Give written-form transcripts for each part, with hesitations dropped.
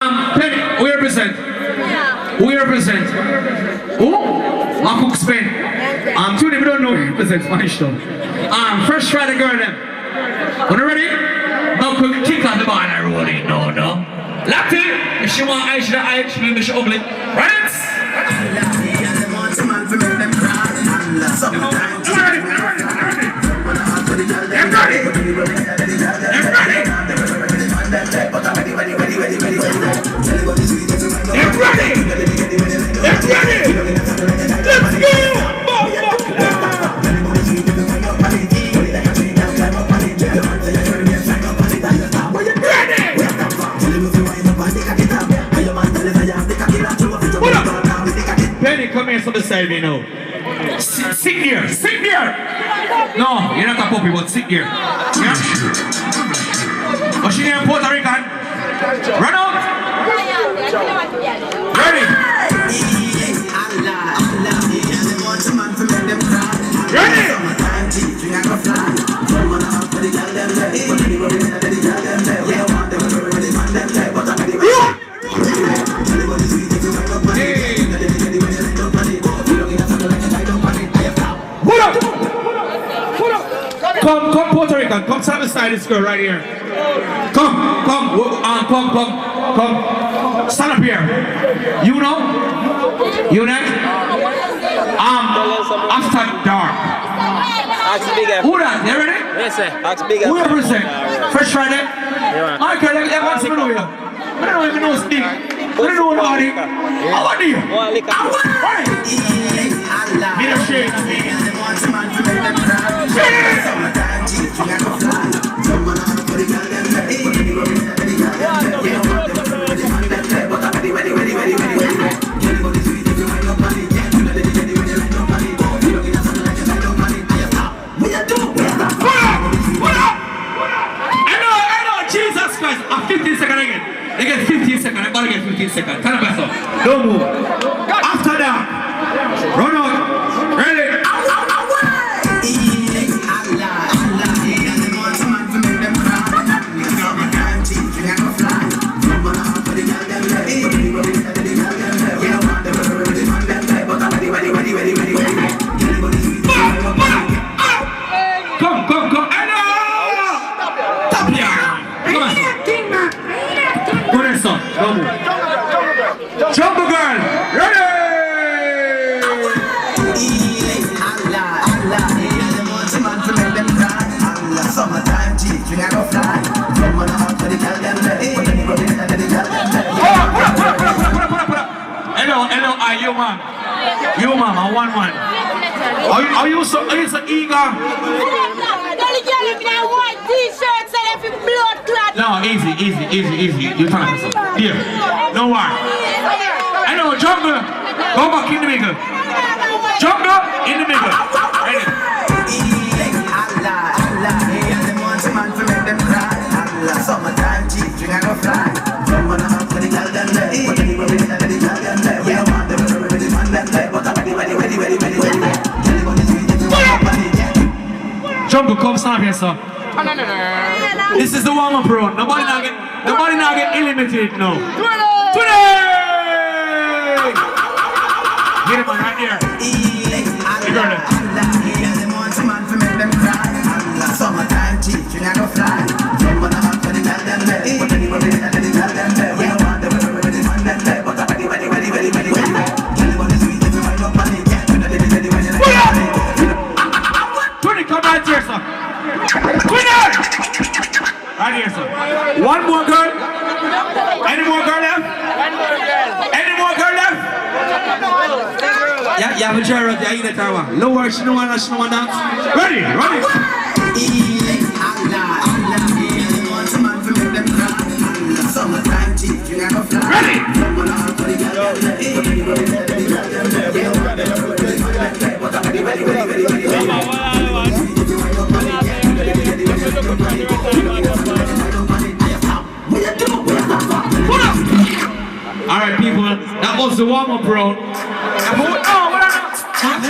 Penny, we represent. We represent. Who? Cook Spain. Today we don't know who represents Spanish though. First try the girl them. When you ready? Now quick kick on the ball and roll it. No. Lefty, if she want ice, she ice, she make she ugly. Right? Penny, come here so beside me now. Sit here. No, you're not a puppy, but sit here. Yeah? What's your name, Puerto Rican? Run out! Ready? Come, Puerto Rican. Come stand beside this girl right here. Come. Stand up here. You know? After dark. Who that? You ready? Yes, sir. Ask big. Who represent? Fresh Friday? Yeah. Michael, everyone's going to know you. I don't even know Steve. I don't know nobody. How are you? Right. Be the shade. Jesus Christ, 15 seconds again. They get 15 seconds, I'm gonna get 15 seconds. Turn up yourself. Don't move. After that, run out. Ready? Come. Hello! Stop here. Come on. Go there, son. Don't move. Jump the girl. Ready? Summertime cheap, you gotta fly. Hello, you mom. You mom, I want one. Are you so eager? No, easy. You turn yourself. Here. No one. Hello, jungle. Go back in the middle. Jungle in the middle. Ready? Summertime cheap, you gotta fly. Jungle, come stand here, sir. No. This is the warm-up round. Nobody not get eliminated now. 20! Get him on right there. You got it. Summertime cheap, you gotta fly. Come right here, sir. Right here, sir. One more girl. Any more girl left? Any more girl left? Yeah, have a chair right there in the tower. Lower, she don't want dance. Ready? Ready? Alright people, that was the warm-up round.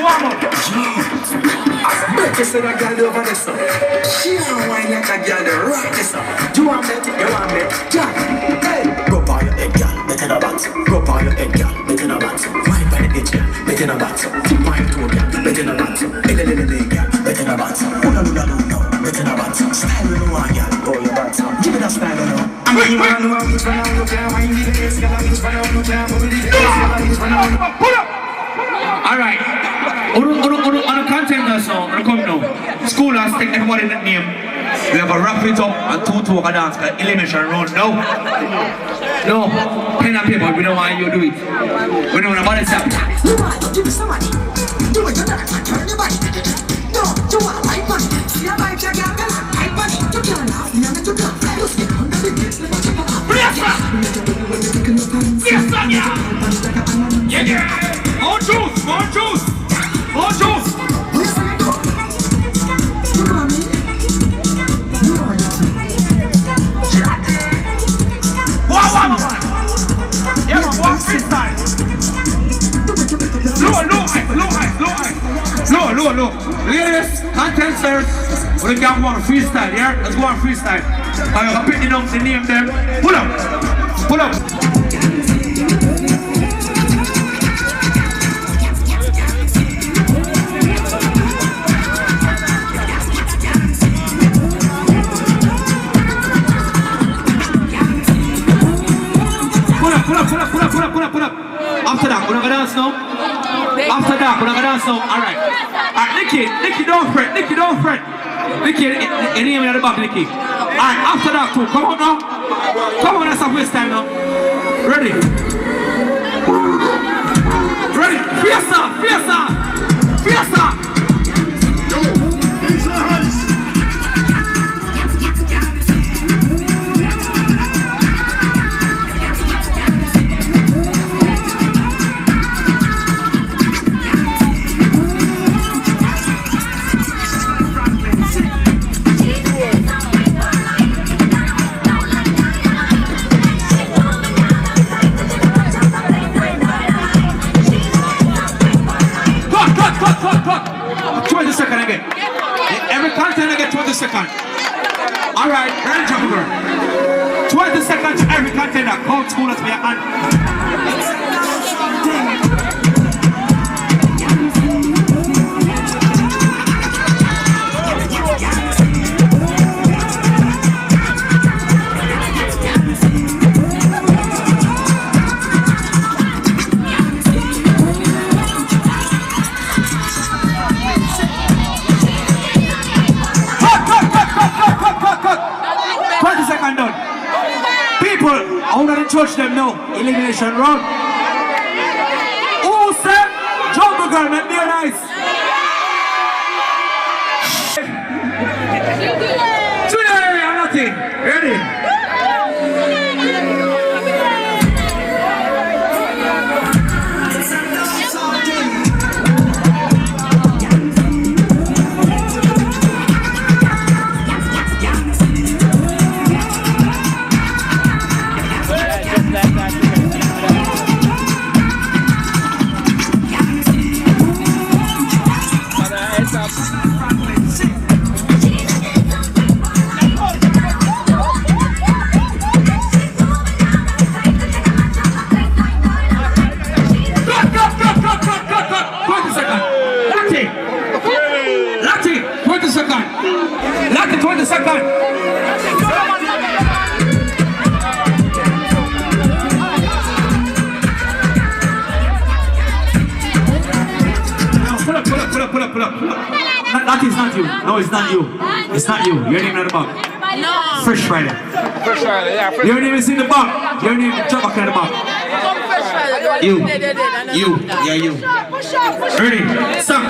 Warm-up. She said a girl over this up. She don't whine like a girl, the rock this up. Do you want me? You want me? Jack, hey, go buy your egg, Alright. On the contenders now, come now. School has take everybody that name. We have a wrap it up and two walk a dance called elimination round. No. No. Pen and paper, we don't want you to do it. We don't want to stop. You want to give me some money? Do it, turn your body. No, you want like money? See a bike, you can't get like money. You can't laugh, you can't laugh. You sit under the gates, you want to go out. Yes, son, yeah. Yeah. More juice. Low. Ladies, contestants, we can go on freestyle, yeah? Let's go on freestyle. I'm picking up the name them. Pull up. Pull up. After that, we're gonna dance now. Alright, Nikki, don't fret. Nikki, any name at the back, Nikki. Alright, after that too, come on now. That's a waste time now. Ready? Fiesta! Cut. 20 seconds again. Every contender get 20 seconds. Alright, range over. 20 seconds to every contender. Count school at me and I want to touch them now. Elimination round. Who said Jungle Girl make me nice? Today I'm nothing. Ready? Pull up. That is not you. No, it's not you. It's not you. Your name in the box. No. Fresh Friday. Yeah. Your name is in the box. Your name is drop back in the box. You. Yeah, you. Ready? Stop.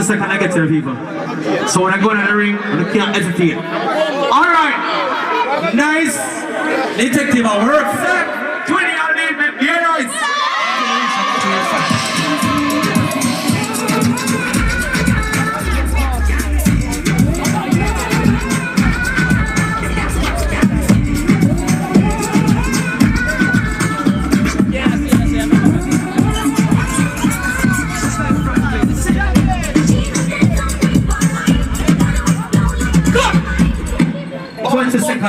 Second I get to the people. So when I go in the ring, I can't hesitate. Alright. Nice. Detective at work. 20 on lead, man. Be nice.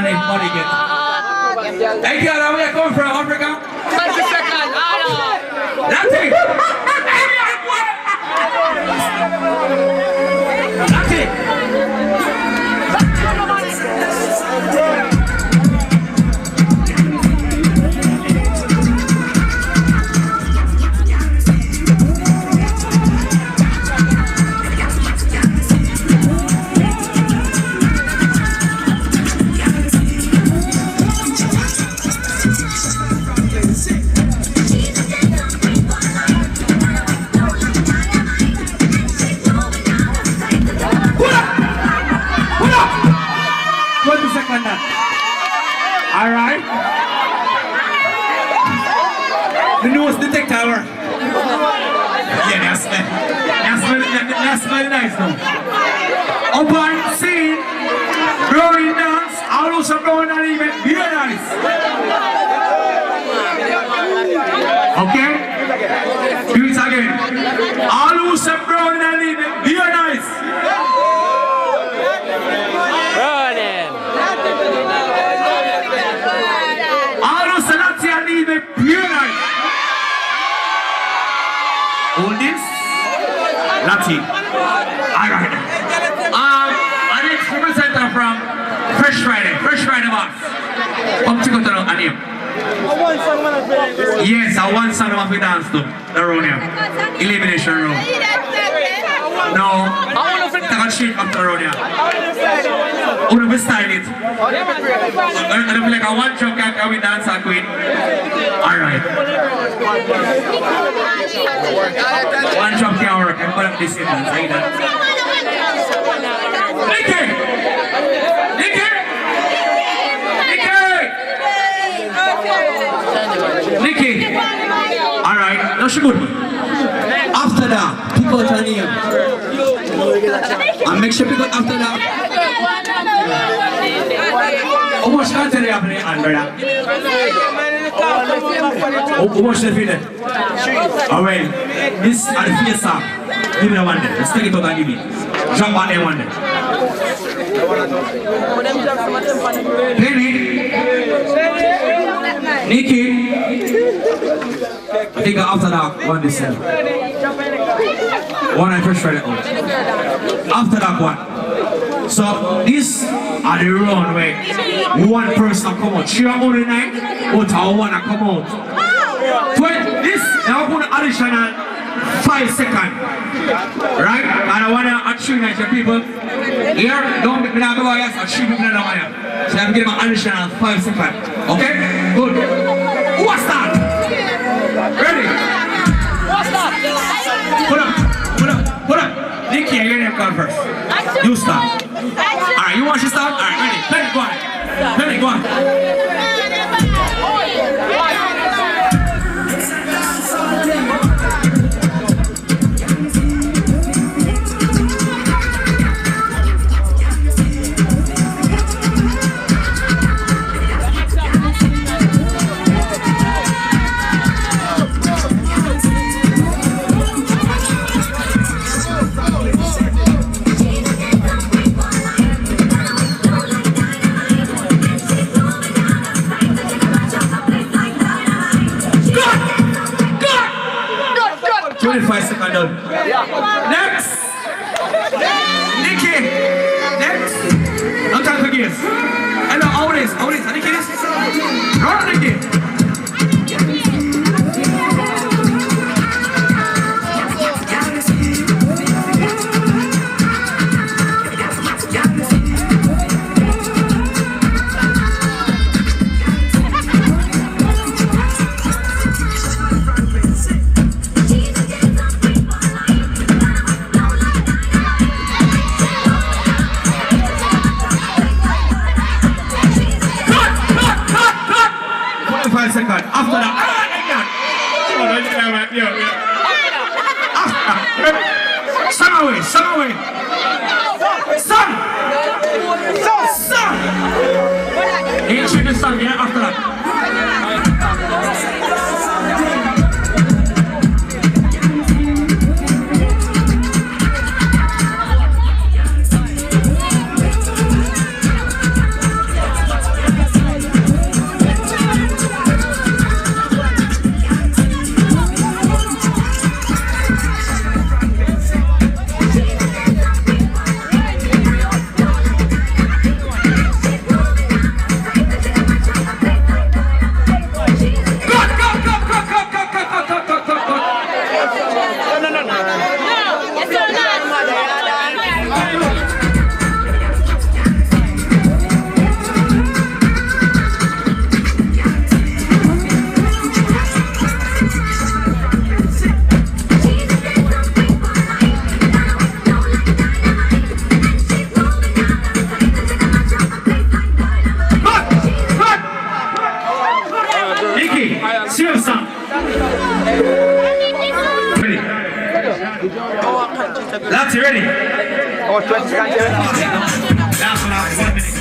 and if money get. Hey, girl, where you come from, Africa? 20 seconds. That's it. That's it. Alright? The nose detector. Yeah, that's very nice though. Up on scene, Brownie dance, all those are Brownie and even very nice. Okay? Do it again. All those are Brownie and even very nice. Pure night. All this, Lati. Alright. Our next representative from Fresh Friday boss. Come to go to the name. Yes, I want some of the dance to the room here. Elimination room. No, I want to take a shake up the road here. I want to style it. I'm like a one joke can we dance a queen. Alright. One job can work. I'm going to this in and say that. Nicky! Nicky! Nicky! Alright, that's good. After that, pick out her name. And make sure pick out after that. How much country you have in your hand, brother? How much they feel? Alright, this is the face up. Give me the one there. Let's take it out and give me. Jump on them one there. Penny. Nicky. I think after that, one this one. One I first tried it out. After that one. So this are the round where one person come out. She are only night, but I want to come out. This now put additional 5 seconds. Right? And I want to achieve that people. Here, don't be not about us, achieve people in the wire. So I'm giving an additional 5 seconds. Okay? Good. What's that? Ready? What's that? Put up. Nicky, you're going to come first. You start. Alright, you want to start? Alright, ready. Penny, go on. Penny, go on. Next! Nicky! Next! No time for games. Hello, always. Nicky, this? Run, Nicky! After that, Sun away. Ain't shit the sun, yeah, after that. Lads, you ready? Oh, 20 seconds. Last one after 1 minute.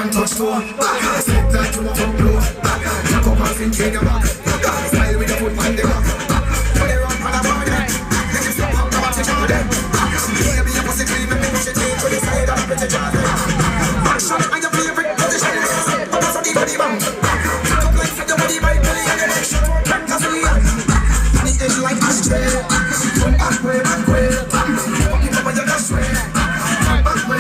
Touch floor, back, step that to the top floor, back, knock up and sing trigger back, smile with the foot on the rock, put it on the body, let you step up, come up to Jordan, baby, you pussy clean, make me push it to the side and put it Jordan, back shot, and your favorite position is, that's a body bang, come like for your body by belly and your next shot, that's a leon, and it is like ashtray, back way, fucking up on your just way, back way,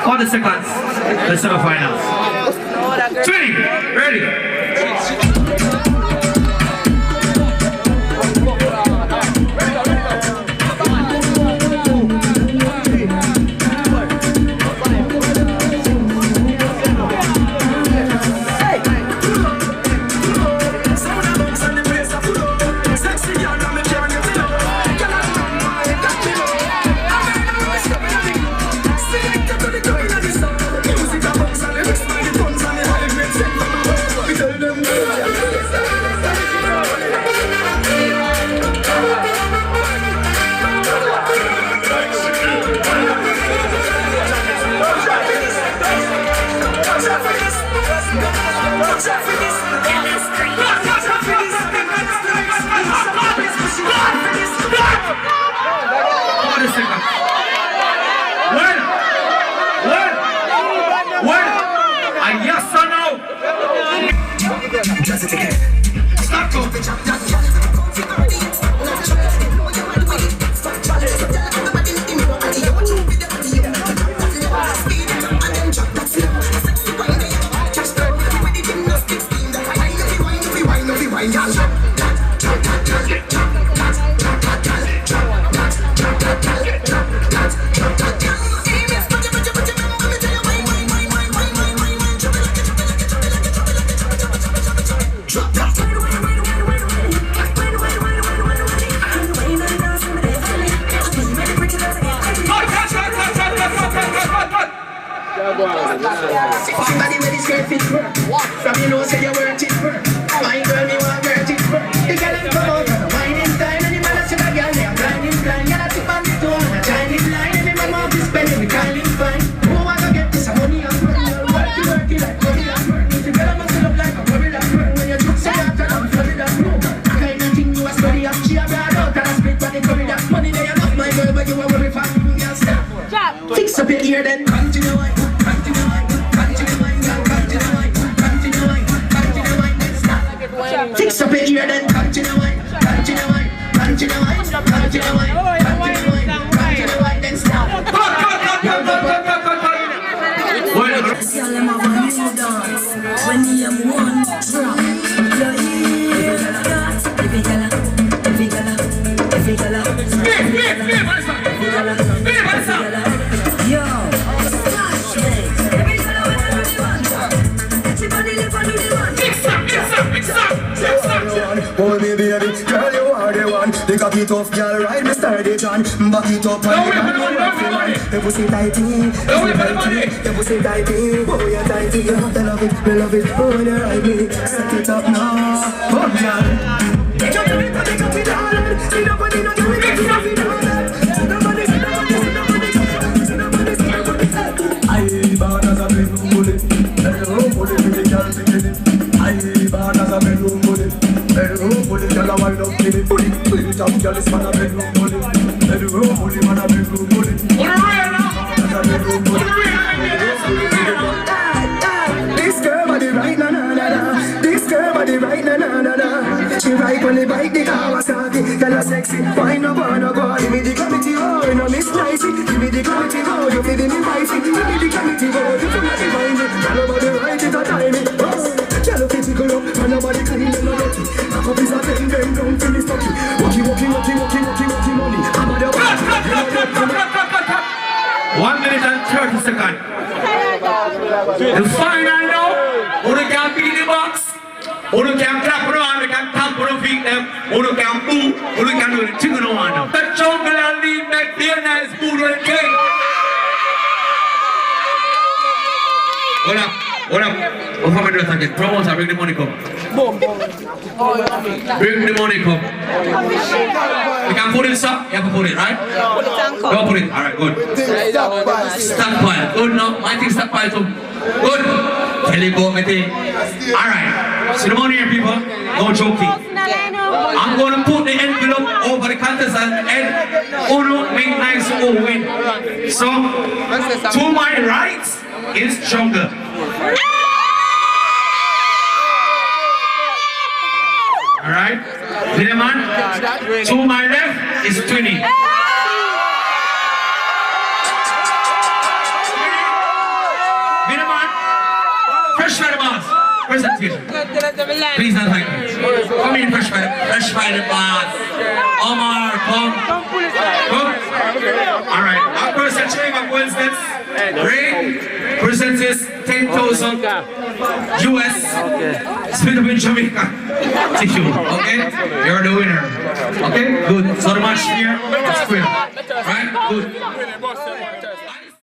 All the seconds, the semifinals. 20, ready? Somebody with his skirt fit work. From you know say you worth it work. My girl me want worth it work. The girl them come out on a whining time. And the man a say the girl they a blind. Girl a tip on the toe and a Chinese line. Every man want to spend every kindly fine. Who want to get this money and work? Work it like money and work. If the girl must look like a worry that work. When you took say after them flooded that room. Kind of thing you a study up. She a brought out and a split but they curry that money. They a love my girl but you a worry for me. Girl stop. Fix up your ear then continue on. Fix up your ear then continue wine, then stop. See all them have a new dance. When the M1 drop, yo, hold me baby, girl you are the one. The cocky tough girl ride me sturdy John. Back it up and the pussy tighty, the pussy tighty. Oh you tighty, you have to love it, me love it. Oh when you ride me, set it up now. Oh girl, take your time, take it down. See nobody not doing it, see nobody, see nobody, see nobody. I born as a bedroom bully, bedroom bully with the girl singing it. I born as a bedroom bully, bedroom bully, girl a wind up in it, bully. Put it up, girl is man a bedroom bully, bedroom bully, man a bedroom bully. Bedroom bully. This girl body right na na na na. This girl body right na na na na. She ride on the bike, the Kawasaki. Girl a sexy, wine no go. Give me the gravity, oh, you know me slicey. Give me the gravity, oh, you feeding me spicy. Give me the gravity, oh, you feel like divine. Girl over the right, it a time. Girl up physical up, and nobody clean them no dirty. Back up is a bend down to the stocky. Walkie, money. I'm a double. 1 minute and 30 seconds. The final now, who they can beat Uno can clap, uno hand, we can tap, uno feet them, uno can boo, uno can do the chicken no one. The jungle and lead make be a nice food when king. Hold up. Before we do it again, promoter, bring the money come. Bring the money come. We can put it up. You have to put it, right? Don't put it. All right, good. Stockpile. Good now. My thing stockpile too. Good. Tell you go, my thing. All right. See the money here, people. No joking. I'm going to put the envelope over the contest and Uno make nice who win. So, to my right is Jungle. Alright? Little man. To my left is Twinny. Little man. Fresh by the boss. Where's that teacher? Please don't thank me. Come in, fresh by the boss. Omar, come. Come. Alright. Our person check up Wednesdays. Ray presents this 10,000 US split up in Jamaica to you, okay? You're the winner, okay? Good. So the match here is clear, right? Good.